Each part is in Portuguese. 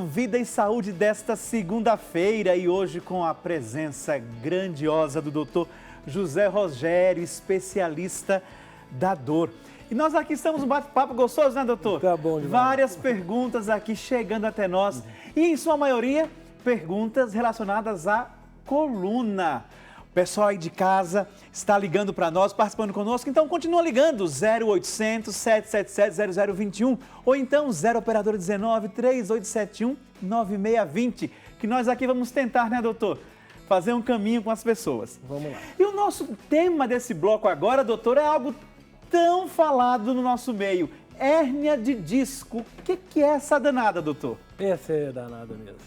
Vida e saúde desta segunda-feira e hoje com a presença grandiosa do Dr. José Rogério, especialista da dor. E nós aqui estamos um bate-papo gostoso, né, doutor? Tá bom demais. Várias perguntas aqui chegando até nós e, em sua maioria, perguntas relacionadas à coluna. O pessoal aí de casa está ligando para nós, participando conosco, então continua ligando, 0800 777 0021 ou então 0 operadora 19 3871 9620, que nós aqui vamos tentar, né, doutor, fazer um caminho com as pessoas. Vamos lá. E o nosso tema desse bloco agora, doutor, é algo tão falado no nosso meio, hérnia de disco. O que é essa danada, doutor? Essa é danada mesmo.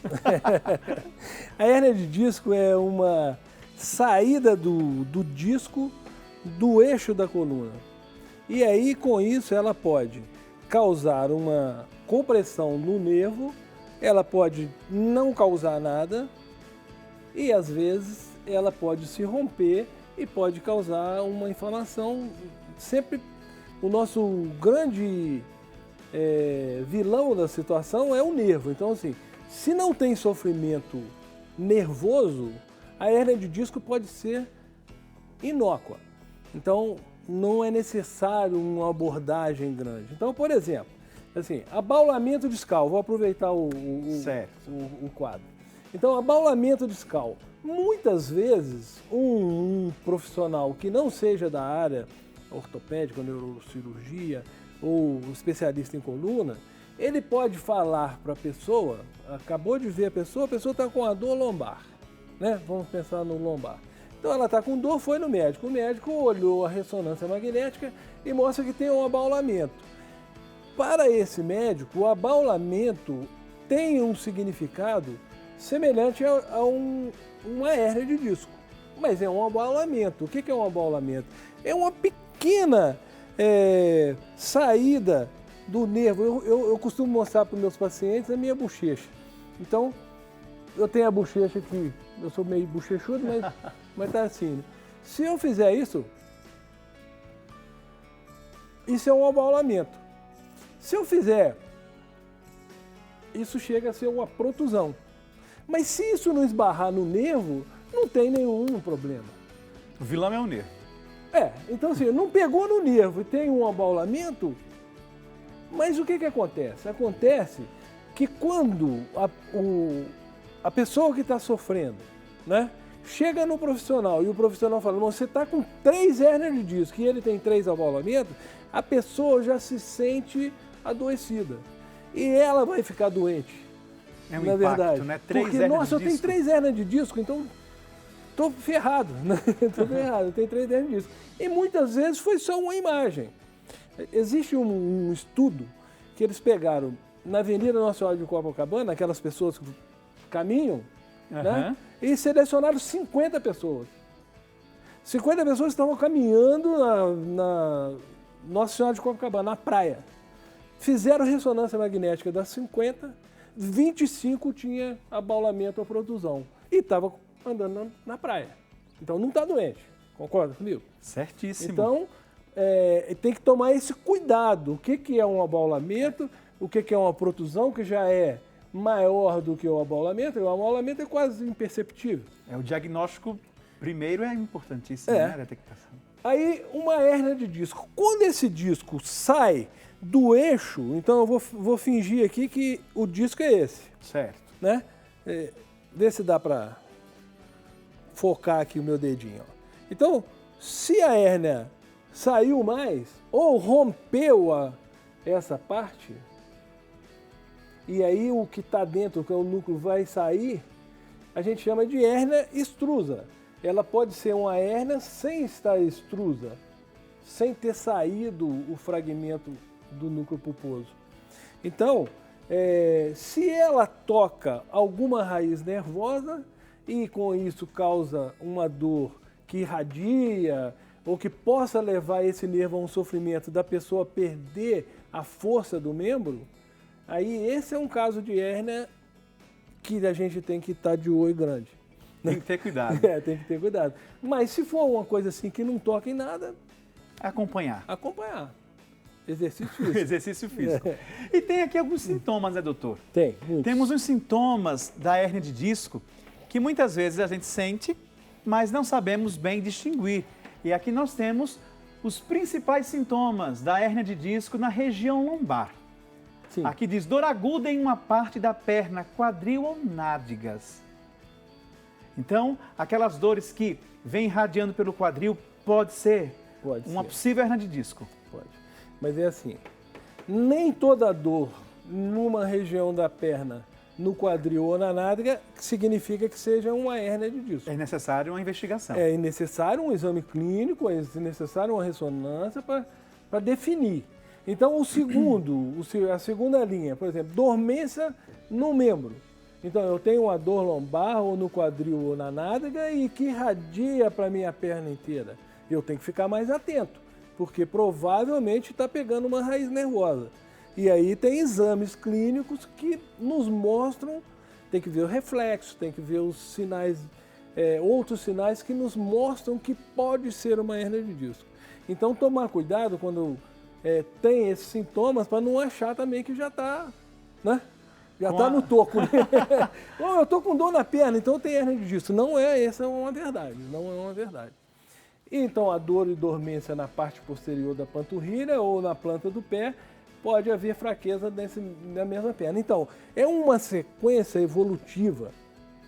A hérnia de disco é uma saída do disco do eixo da coluna. E aí, com isso, ela pode causar uma compressão no nervo, ela pode não causar nada e, às vezes, ela pode se romper e pode causar uma inflamação. Sempre o nosso grande vilão da situação é o nervo. Então, assim, se não tem sofrimento nervoso, a hérnia de disco pode ser inócua. Então, não é necessário uma abordagem grande. Então, por exemplo, assim, abaulamento discal. Vou aproveitar o quadro. Então, abaulamento discal. Muitas vezes, um profissional que não seja da área ortopédica, neurocirurgia ou especialista em coluna, ele pode falar para a pessoa, acabou de ver a pessoa está com a dor lombar, né? Vamos pensar no lombar. Então ela está com dor, foi no médico. O médico olhou a ressonância magnética e mostra que tem um abaulamento. Para esse médico, o abaulamento tem um significado semelhante a uma hérnia de disco. Mas é um abaulamento. O que é um abaulamento? É uma pequena saída do nervo. Eu costumo mostrar para os meus pacientes a minha bochecha. Então, eu tenho a bochecha aqui, eu sou meio bochechudo, mas tá assim. Né? Se eu fizer isso é um abaulamento. Se eu fizer, isso chega a ser uma protusão. Mas se isso não esbarrar no nervo, não tem nenhum problema. O vilão é o nervo. Então assim, não pegou no nervo e tem um abaulamento, mas o que acontece? Acontece que quando a pessoa que está sofrendo, né, chega no profissional e o profissional fala, você está com 3 hérnias de disco e ele tem 3 abaulamentos, a pessoa já se sente adoecida e ela vai ficar doente. É um na impacto, verdade. Né? Porque, nossa, eu tenho 3 hérnias de disco, então estou ferrado, né? Estou ferrado, eu tenho 3 hérnias de disco. E muitas vezes foi só uma imagem. Existe um estudo que eles pegaram na Avenida Nacional de Copacabana, aquelas pessoas que caminham, né? E selecionaram 50 pessoas. 50 pessoas estavam caminhando na Nossa Senhora de Copacabana, na praia. Fizeram ressonância magnética das 50, 25 tinha abaulamento ou protusão. E estava andando na praia. Então não está doente. Concorda comigo? Certíssimo. Então, tem que tomar esse cuidado. O que é um abaulamento, o que é uma protusão, que já é maior do que o abaulamento. O abaulamento é quase imperceptível. O diagnóstico primeiro é importantíssimo, né? A detectação. Aí, uma hérnia de disco. Quando esse disco sai do eixo, então eu vou fingir aqui que o disco é esse. Certo. Né? Vê se dá para focar aqui o meu dedinho. Ó. Então, se a hérnia saiu mais ou rompeu essa parte, e aí o que está dentro, que é o núcleo, vai sair, a gente chama de hérnia extrusa. Ela pode ser uma hérnia sem estar extrusa, sem ter saído o fragmento do núcleo pulposo. Então, se ela toca alguma raiz nervosa e com isso causa uma dor que irradia ou que possa levar esse nervo a um sofrimento da pessoa perder a força do membro, aí esse é um caso de hérnia que a gente tem que estar de olho grande. Tem que ter cuidado. Tem que ter cuidado. Mas se for uma coisa assim que não toca em nada... Acompanhar. Exercício físico. Exercício físico. E tem aqui alguns sintomas, né, doutor? Tem, muitos. Temos os sintomas da hérnia de disco que muitas vezes a gente sente, mas não sabemos bem distinguir. E aqui nós temos os principais sintomas da hérnia de disco na região lombar. Sim. Aqui diz dor aguda em uma parte da perna, quadril ou nádegas. Então, aquelas dores que vêm irradiando pelo quadril pode ser uma possível hérnia de disco. Pode. Mas é assim, nem toda dor numa região da perna, no quadril ou na nádega, significa que seja uma hérnia de disco. É necessário uma investigação. É necessário um exame clínico, é necessário uma ressonância para definir. Então, a segunda linha, por exemplo, dormência no membro. Então, eu tenho uma dor lombar ou no quadril ou na nádega e que irradia para a minha perna inteira. Eu tenho que ficar mais atento, porque provavelmente está pegando uma raiz nervosa. E aí tem exames clínicos que nos mostram, tem que ver o reflexo, tem que ver os sinais, outros sinais que nos mostram que pode ser uma hérnia de disco. Então, tomar cuidado quando tem esses sintomas para não achar também que já está, né? Já está no toco. Né? Oh, eu estou com dor na perna, então tem hérnia de disco. Não é, essa é uma verdade, não é uma verdade. Então, a dor e dormência na parte posterior da panturrilha ou na planta do pé, pode haver fraqueza na mesma perna. Então, é uma sequência evolutiva,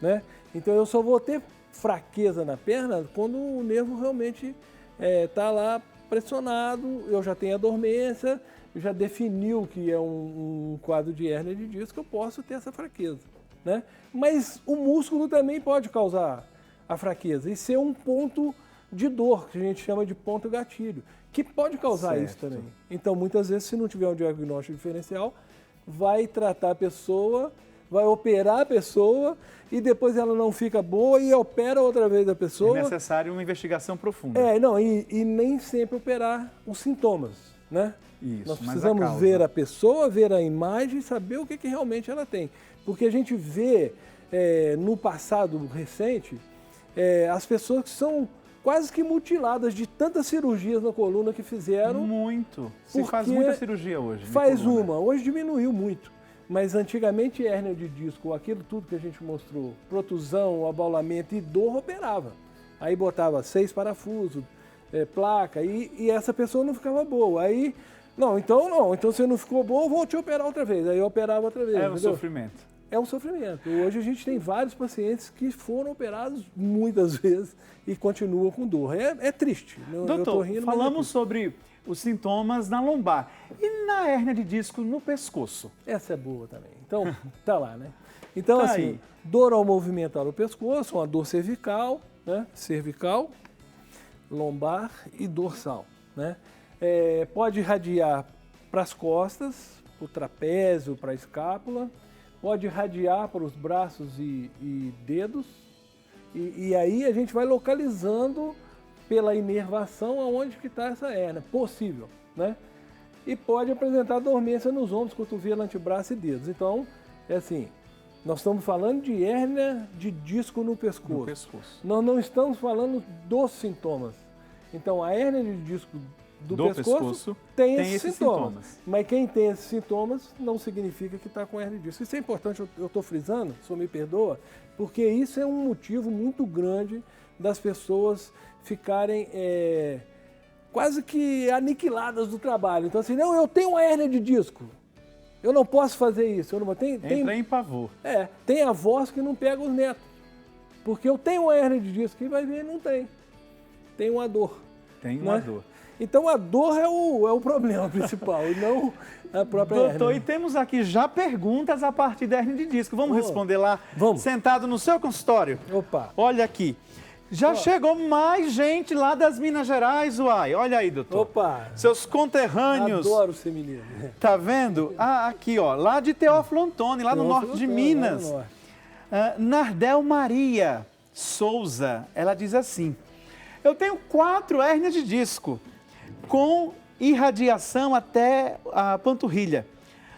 né? Então, eu só vou ter fraqueza na perna quando o nervo realmente está lá pressionado, eu já tenho a dormência, já definiu que é um quadro de hérnia de disco, eu posso ter essa fraqueza, né? Mas o músculo também pode causar a fraqueza e ser um ponto de dor, que a gente chama de ponto gatilho, que pode causar isso também. Então, muitas vezes, se não tiver um diagnóstico diferencial, vai tratar a pessoa, vai operar a pessoa e depois ela não fica boa e opera outra vez a pessoa. É necessário uma investigação profunda. E nem sempre operar os sintomas, né? Isso, nós precisamos ver a pessoa, ver a imagem e saber o que realmente ela tem. Porque a gente vê no passado recente as pessoas que são quase que mutiladas de tantas cirurgias na coluna que fizeram. Muito. Se faz muita cirurgia hoje. Faz uma. Hoje diminuiu muito. Mas antigamente hérnia de disco, aquilo tudo que a gente mostrou, protusão, abaulamento e dor, operava. Aí botava 6 parafusos, placa, e essa pessoa não ficava boa. Aí, então você não ficou boa, vou te operar outra vez. Aí eu operava outra vez. É um sofrimento. É um sofrimento. Hoje a gente tem vários pacientes que foram operados muitas vezes e continuam com dor. É triste. Doutor, eu tô rindo, falamos sobre os sintomas na lombar. E na hérnia de disco no pescoço? Essa é boa também. Então, tá lá, né? Então, assim, dor ao movimentar o pescoço, uma dor cervical, né? Cervical, lombar e dorsal, né? Pode irradiar para as costas, para o trapézio, para a escápula, pode irradiar para os braços e dedos, e aí a gente vai localizando pela inervação aonde que está essa hérnia, possível, né? E pode apresentar dormência nos ombros, cotovelo, antebraço e dedos. Então, é assim, nós estamos falando de hérnia de disco no pescoço. Nós não estamos falando dos sintomas. Então, a hérnia de disco do pescoço tem esses sintomas. Mas quem tem esses sintomas não significa que está com hérnia de disco. Isso é importante, eu estou frisando, o senhor me perdoa, porque isso é um motivo muito grande das pessoas ficarem quase que aniquiladas do trabalho. Então, assim, não, eu tenho uma hérnia de disco, eu não posso fazer isso. Entra em pavor. Tem avós que não pegam os netos, porque eu tenho uma hérnia de disco, e vai ver, não tem. Tem uma dor. Tem uma dor. Então, a dor é o problema principal, e não a própria hérnia. Doutor, e temos aqui já perguntas a partir da hérnia de disco. Vamos responder lá, sentado no seu consultório? Opa! Olha aqui. Já chegou mais gente lá das Minas Gerais, uai. Olha aí, doutor. Opa! Seus conterrâneos. Adoro ser menino. Tá vendo? Aqui, ó, lá de Teófilo Otoni, lá no norte de Minas. Nardel Maria Souza, ela diz assim: eu tenho 4 hérnias de disco com irradiação até a panturrilha.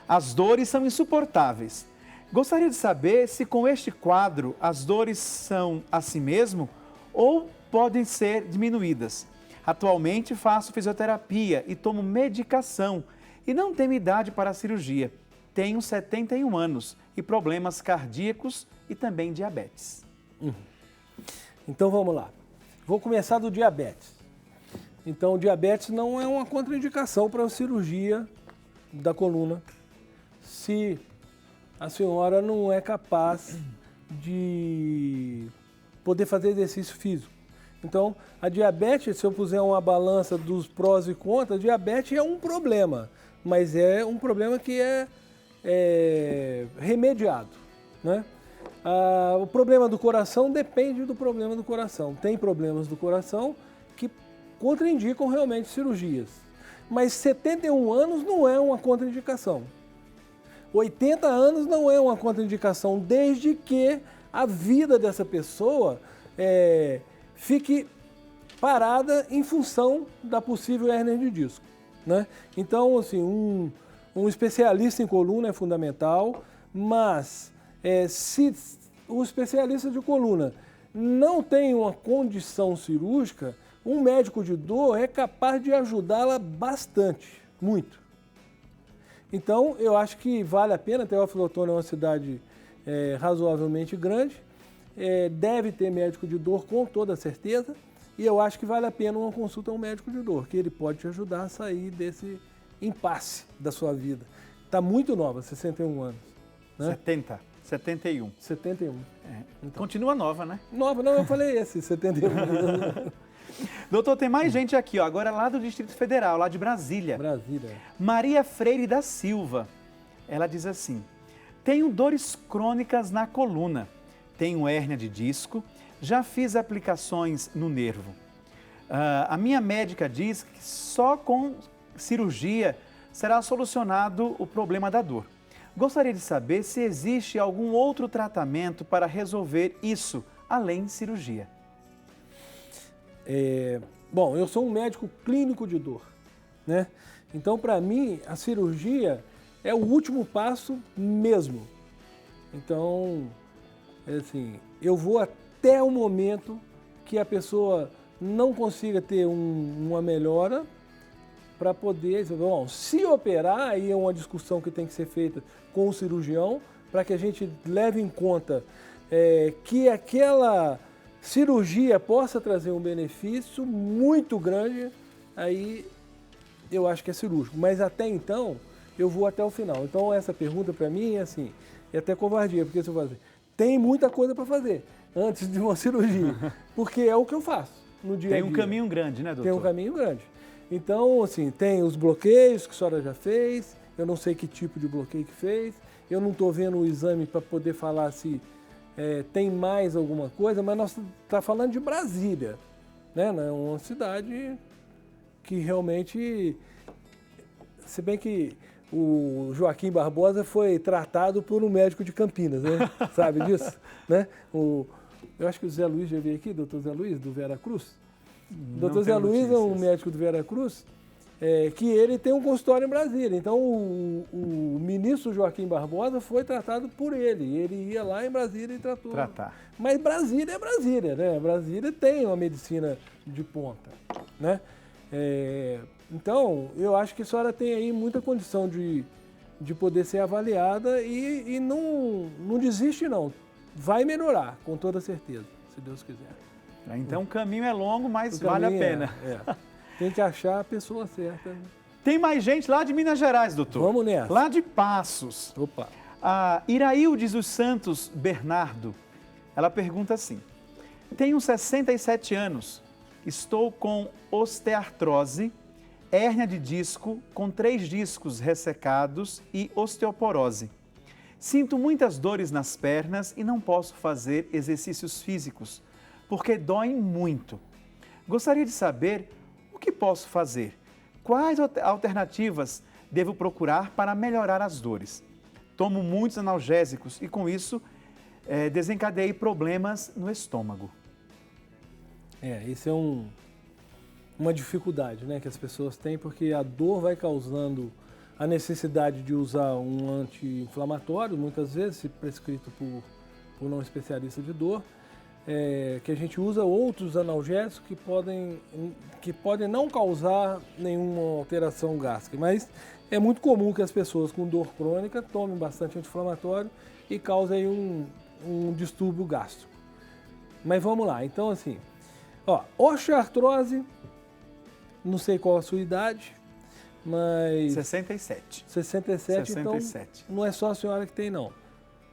As dores são insuportáveis. Gostaria de saber se com este quadro as dores são assim mesmo ou podem ser diminuídas. Atualmente faço fisioterapia e tomo medicação e não tenho idade para a cirurgia. Tenho 71 anos e problemas cardíacos e também diabetes. Então vamos lá. Vou começar do diabetes. Então o diabetes não é uma contraindicação para a cirurgia da coluna se a senhora não é capaz de poder fazer exercício físico. Então, a diabetes, se eu puser uma balança dos prós e contras, a diabetes é um problema, mas é um problema que é remediado, né? O problema do coração depende do problema do coração. Tem problemas do coração que contraindicam realmente cirurgias. Mas 71 anos não é uma contraindicação. 80 anos não é uma contraindicação, desde que a vida dessa pessoa fique parada em função da possível hérnia de disco, né? Então, assim, um especialista em coluna é fundamental, mas se o especialista de coluna não tem uma condição cirúrgica, um médico de dor é capaz de ajudá-la bastante, muito. Então, eu acho que vale a pena. Teófilo Otoni é uma cidade razoavelmente grande, deve ter médico de dor com toda certeza, e eu acho que vale a pena uma consulta a um médico de dor, que ele pode te ajudar a sair desse impasse da sua vida. Está muito nova, 61 anos. Né? 71. 71. Então. Continua nova, né? Nova, não, eu falei esse, 71. Doutor, tem mais gente aqui, ó, agora lá do Distrito Federal, lá de Brasília. Brasília. Maria Freire da Silva. Ela diz assim: tenho dores crônicas na coluna, tenho hérnia de disco, já fiz aplicações no nervo. A minha médica diz que só com cirurgia será solucionado o problema da dor. Gostaria de saber se existe algum outro tratamento para resolver isso, além de cirurgia. Bom, eu sou um médico clínico de dor, né? Então, para mim, a cirurgia é o último passo mesmo. Então, assim, eu vou até o momento que a pessoa não consiga ter uma melhora para poder... Bom, se operar, aí é uma discussão que tem que ser feita com o cirurgião, para que a gente leve em conta que aquela cirurgia possa trazer um benefício muito grande, aí eu acho que é cirúrgico. Mas até então, eu vou até o final. Então, essa pergunta para mim é assim, é até covardia, porque se eu fazer, tem muita coisa para fazer antes de uma cirurgia, porque é o que eu faço no dia a dia. Tem um caminho grande, né, doutor? Tem um caminho grande. Então, assim, tem os bloqueios que a senhora já fez, eu não sei que tipo de bloqueio que fez, eu não estou vendo o exame para poder falar se tem mais alguma coisa, mas nós estamos falando de Brasília, né? Uma cidade que realmente, se bem que o Joaquim Barbosa foi tratado por um médico de Campinas, né? Sabe disso? Né? Eu acho que o Zé Luiz já veio aqui, doutor Zé Luiz, do Vera Cruz. O doutor Zé Luiz é um médico do Vera Cruz, que ele tem um consultório em Brasília. Então, o ministro Joaquim Barbosa foi tratado por ele. Ele ia lá em Brasília e tratou. Mas Brasília é Brasília, né? Brasília tem uma medicina de ponta, né? Então, eu acho que a senhora tem aí muita condição de poder ser avaliada e não desiste, não. Vai melhorar, com toda certeza, se Deus quiser. Então, o caminho é longo, mas vale a pena. Tem que achar a pessoa certa. Tem mais gente lá de Minas Gerais, doutor. Vamos nessa. Lá de Passos. Opa. A Iraildes dos Santos Bernardo, ela pergunta assim: tenho 67 anos, estou com osteoartrose, hérnia de disco com 3 discos ressecados e osteoporose. Sinto muitas dores nas pernas e não posso fazer exercícios físicos, porque doem muito. Gostaria de saber o que posso fazer. Quais alternativas devo procurar para melhorar as dores? Tomo muitos analgésicos e, com isso, desencadeei problemas no estômago. Isso é uma dificuldade, né, que as pessoas têm, porque a dor vai causando a necessidade de usar um anti-inflamatório, muitas vezes, se prescrito por um especialista de dor. que a gente usa outros analgésicos que podem não causar nenhuma alteração gástrica, mas é muito comum que as pessoas com dor crônica tomem bastante anti-inflamatório e causem um distúrbio gástrico. Mas vamos lá, então assim, osteoartrose, não sei qual a sua idade, mas... 67. 67, então não é só a senhora que tem, não.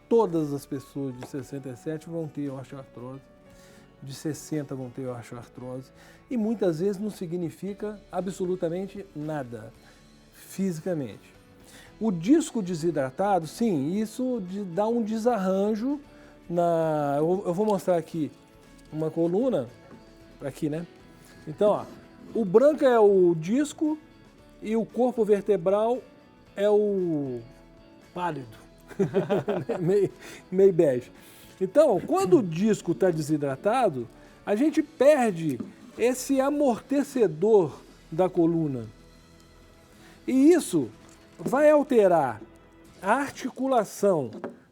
Todas as pessoas de 67 vão ter osteoartrose, de 60 vão ter osteoartrose, e muitas vezes não significa absolutamente nada fisicamente. O disco desidratado, sim, isso dá um desarranjo eu vou mostrar aqui uma coluna, aqui, né? Então, o branco é o disco e o corpo vertebral é o pálido, meio bege. Então, quando o disco está desidratado, a gente perde esse amortecedor da coluna. E isso vai alterar a articulação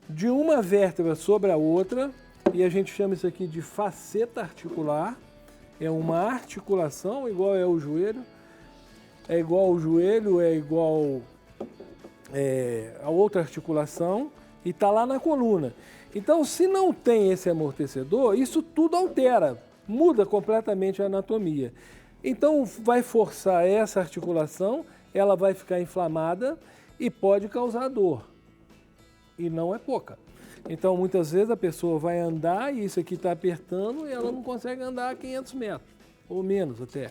de uma vértebra sobre a outra, e a gente chama isso aqui de faceta articular. É uma articulação igual ao joelho, é igual a outra articulação, e está lá na coluna. Então, se não tem esse amortecedor, isso tudo altera, muda completamente a anatomia. Então, vai forçar essa articulação, ela vai ficar inflamada e pode causar dor. E não é pouca. Então, muitas vezes a pessoa vai andar e isso aqui está apertando e ela não consegue andar 500 metros, ou menos até.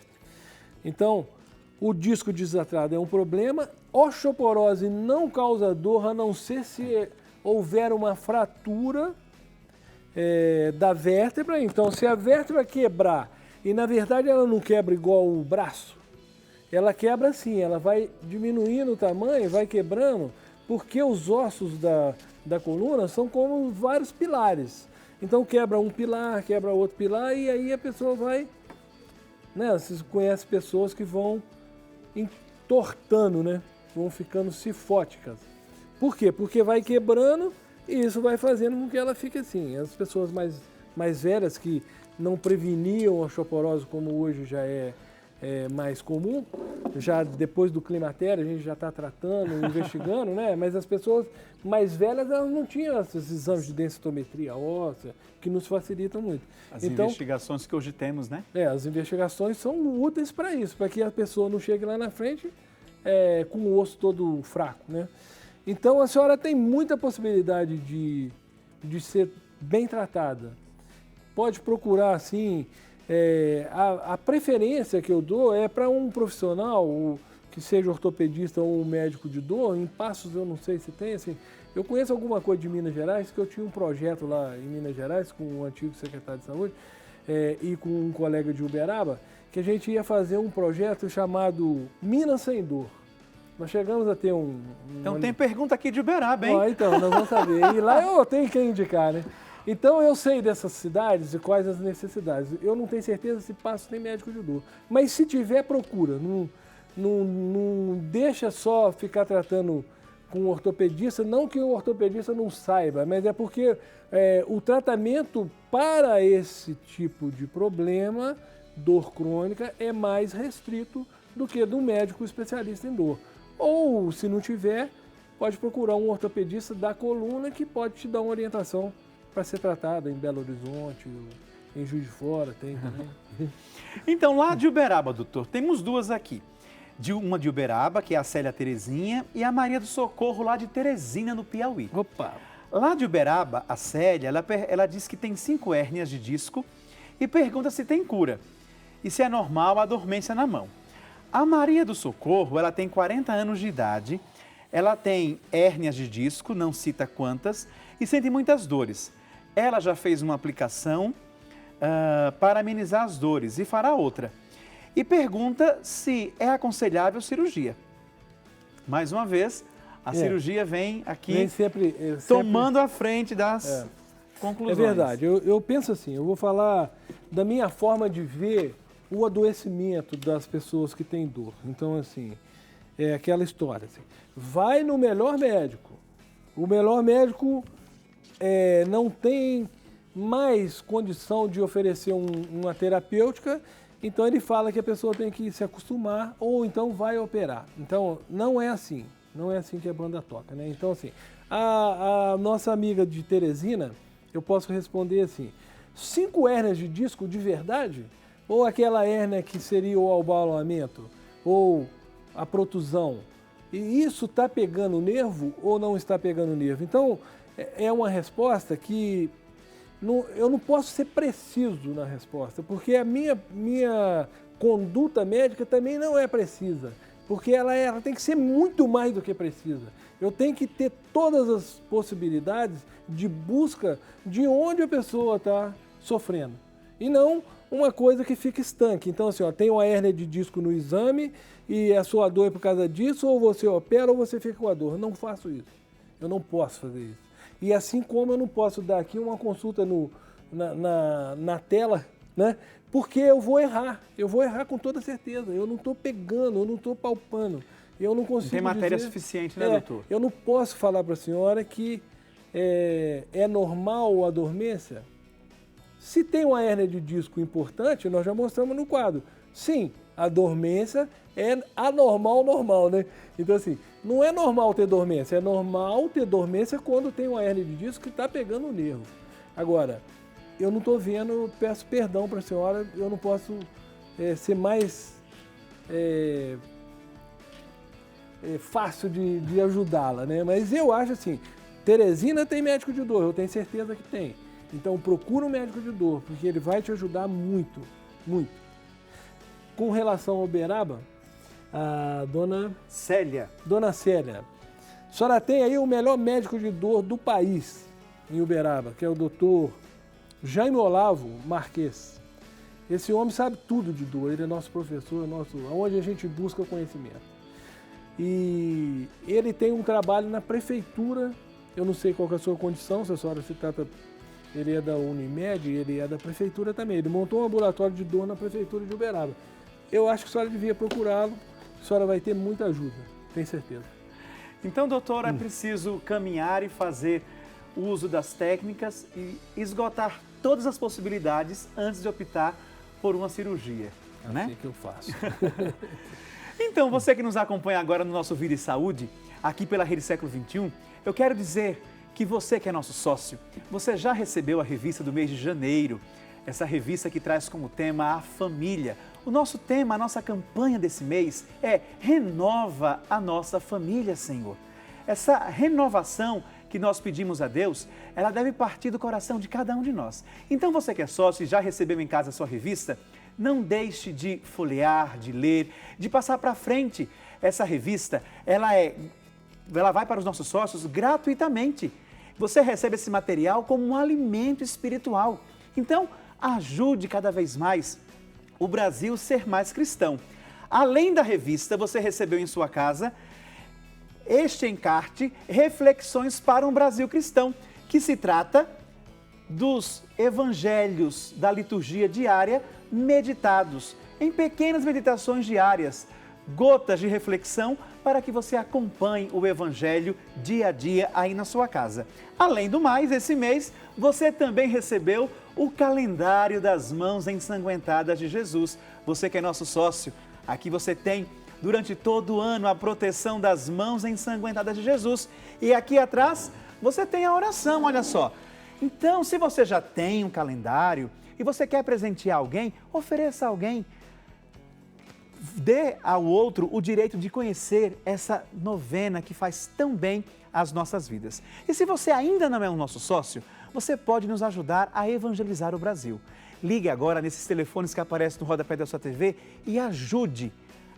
Então, o disco desidratado é um problema. Osteoporose não causa dor, a não ser se houver uma fratura da vértebra. Então, se a vértebra quebrar, e na verdade ela não quebra igual o braço, ela quebra assim, ela vai diminuindo o tamanho, vai quebrando, porque os ossos da coluna são como vários pilares. Então quebra um pilar, quebra outro pilar, e aí a pessoa vai... Né, você conhece pessoas que vão entortando, né? Vão ficando cifóticas. Por quê? Porque vai quebrando e isso vai fazendo com que ela fique assim. As pessoas mais velhas que não preveniam a osteoporose, como hoje já é mais comum, já depois do climatério a gente já está tratando, investigando, né? Mas as pessoas mais velhas, elas não tinham esses exames de densitometria óssea, que nos facilitam muito. As investigações que hoje temos, né? As investigações são úteis para isso, para que a pessoa não chegue lá na frente com o osso todo fraco, né? Então a senhora tem muita possibilidade de ser bem tratada. Pode procurar, assim, a preferência que eu dou é para um profissional, que seja ortopedista ou médico de dor. Em Passos eu não sei se tem, assim, eu conheço alguma coisa de Minas Gerais, que eu tinha um projeto lá em Minas Gerais com o antigo secretário de saúde e com um colega de Uberaba, que a gente ia fazer um projeto chamado Minas Sem Dor. Nós chegamos a ter Então tem pergunta aqui de Uberaba, hein? Então, nós vamos saber. E lá eu tenho que indicar, né? Então eu sei dessas cidades e quais as necessidades. Eu não tenho certeza se Passos tem médico de dor. Mas se tiver, procura. Não deixa só ficar tratando com o ortopedista, não que o ortopedista não saiba, mas é porque o tratamento para esse tipo de problema, dor crônica, é mais restrito do que do médico especialista em dor. Ou, se não tiver, pode procurar um ortopedista da coluna que pode te dar uma orientação para ser tratada em Belo Horizonte, em Juiz de Fora, tem também. Então, lá de Uberaba, doutor, temos duas aqui. Uma de Uberaba, que é a Célia Terezinha, e a Maria do Socorro, lá de Teresina, no Piauí. Opa! Lá de Uberaba, a Célia, ela diz que tem 5 hérnias de disco e pergunta se tem cura e se é normal a dormência na mão. A Maria do Socorro, ela tem 40 anos de idade, ela tem hérnias de disco, não cita quantas, e sente muitas dores. Ela já fez uma aplicação para amenizar as dores e fará outra. E pergunta se é aconselhável cirurgia. Mais uma vez, a cirurgia vem aqui tomando a frente das conclusões. É verdade, eu penso assim, eu vou falar da minha forma de ver o adoecimento das pessoas que têm dor. Então, assim, é aquela história, assim, vai no melhor médico. O melhor médico não tem mais condição de oferecer uma terapêutica, então ele fala que a pessoa tem que se acostumar ou então vai operar. Então não é assim que a banda toca, né? Então assim, a nossa amiga de Teresina, eu posso responder assim, 5 hérnias de disco de verdade? Ou aquela hérnia que seria o abaulamento? Ou a protusão? E isso está pegando o nervo ou não está pegando o nervo? Então, é uma resposta que eu não posso ser preciso na resposta, porque a minha conduta médica também não é precisa, porque ela tem que ser muito mais do que precisa. Eu tenho que ter todas as possibilidades de busca de onde a pessoa está sofrendo, e não uma coisa que fica estanque. Então, assim, tem uma hérnia de disco no exame e a sua dor é por causa disso, ou você opera ou você fica com a dor. Não faço isso. Eu não posso fazer isso. E assim como eu não posso dar aqui uma consulta na tela, né? Porque eu vou errar com toda certeza. Eu não estou pegando, eu não estou palpando. Eu não consigo Tem matéria dizer, suficiente, né, doutor? Eu não posso falar para a senhora que é normal a dormência. Se tem uma hérnia de disco importante, nós já mostramos no quadro. Sim, a dormência é anormal, normal, né? Então, assim, não é normal ter dormência, é normal ter dormência quando tem uma hérnia de disco que está pegando o nervo. Agora, eu não estou vendo, peço perdão para a senhora, eu não posso ser mais fácil de ajudá-la, né? Mas eu acho assim, Teresina tem médico de dor, eu tenho certeza que tem. Então procura um médico de dor, porque ele vai te ajudar muito, muito. Com relação ao Uberaba, a Dona Célia, a senhora tem aí o melhor médico de dor do país em Uberaba, que é o doutor Jaime Olavo Marques. Esse homem sabe tudo de dor, ele é nosso professor, onde a gente busca conhecimento. E ele tem um trabalho na prefeitura, eu não sei qual que é a sua condição, se a senhora se trata... Ele é da Unimed, ele é da prefeitura também. Ele montou um ambulatório de dor na prefeitura de Uberaba. Eu acho que a senhora devia procurá-lo, a senhora vai ter muita ajuda, tenho certeza. Então, doutor, é preciso caminhar e fazer uso das técnicas e esgotar todas as possibilidades antes de optar por uma cirurgia, né? Assim que eu faço. Então, você que nos acompanha agora no nosso Vida e Saúde, aqui pela Rede Século XXI, eu quero dizer que você que é nosso sócio, você já recebeu a revista do mês de janeiro, essa revista que traz como tema a família. O nosso tema, a nossa campanha desse mês é Renova a Nossa Família, Senhor. Essa renovação que nós pedimos a Deus, ela deve partir do coração de cada um de nós. Então você que é sócio e já recebeu em casa a sua revista, não deixe de folhear, de ler, de passar para frente. Essa revista, ela vai para os nossos sócios gratuitamente. Você recebe esse material como um alimento espiritual. Então, ajude cada vez mais o Brasil a ser mais cristão. Além da revista, você recebeu em sua casa este encarte, Reflexões para um Brasil Cristão, que se trata dos evangelhos da liturgia diária meditados, em pequenas meditações diárias, gotas de reflexão para que você acompanhe o Evangelho dia a dia aí na sua casa. Além do mais, esse mês você também recebeu o calendário das mãos ensanguentadas de Jesus. Você que é nosso sócio, aqui você tem durante todo o ano a proteção das mãos ensanguentadas de Jesus. E aqui atrás você tem a oração, olha só. Então, se você já tem um calendário e você quer presentear alguém, ofereça a alguém. Dê ao outro o direito de conhecer essa novena que faz tão bem às nossas vidas. E se você ainda não é um nosso sócio, você pode nos ajudar a evangelizar o Brasil. Ligue agora nesses telefones que aparecem no rodapé da sua TV e ajude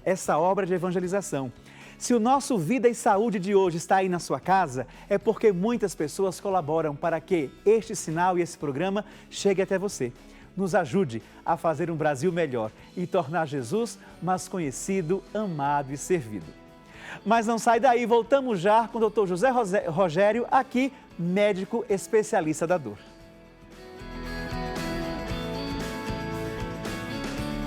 essa obra de evangelização. Se o nosso Vida e Saúde de hoje está aí na sua casa, é porque muitas pessoas colaboram para que este sinal e esse programa chegue até você. Nos ajude a fazer um Brasil melhor e tornar Jesus mais conhecido, amado e servido. Mas não sai daí, voltamos já com o Dr. José Rogério, aqui, médico especialista da dor.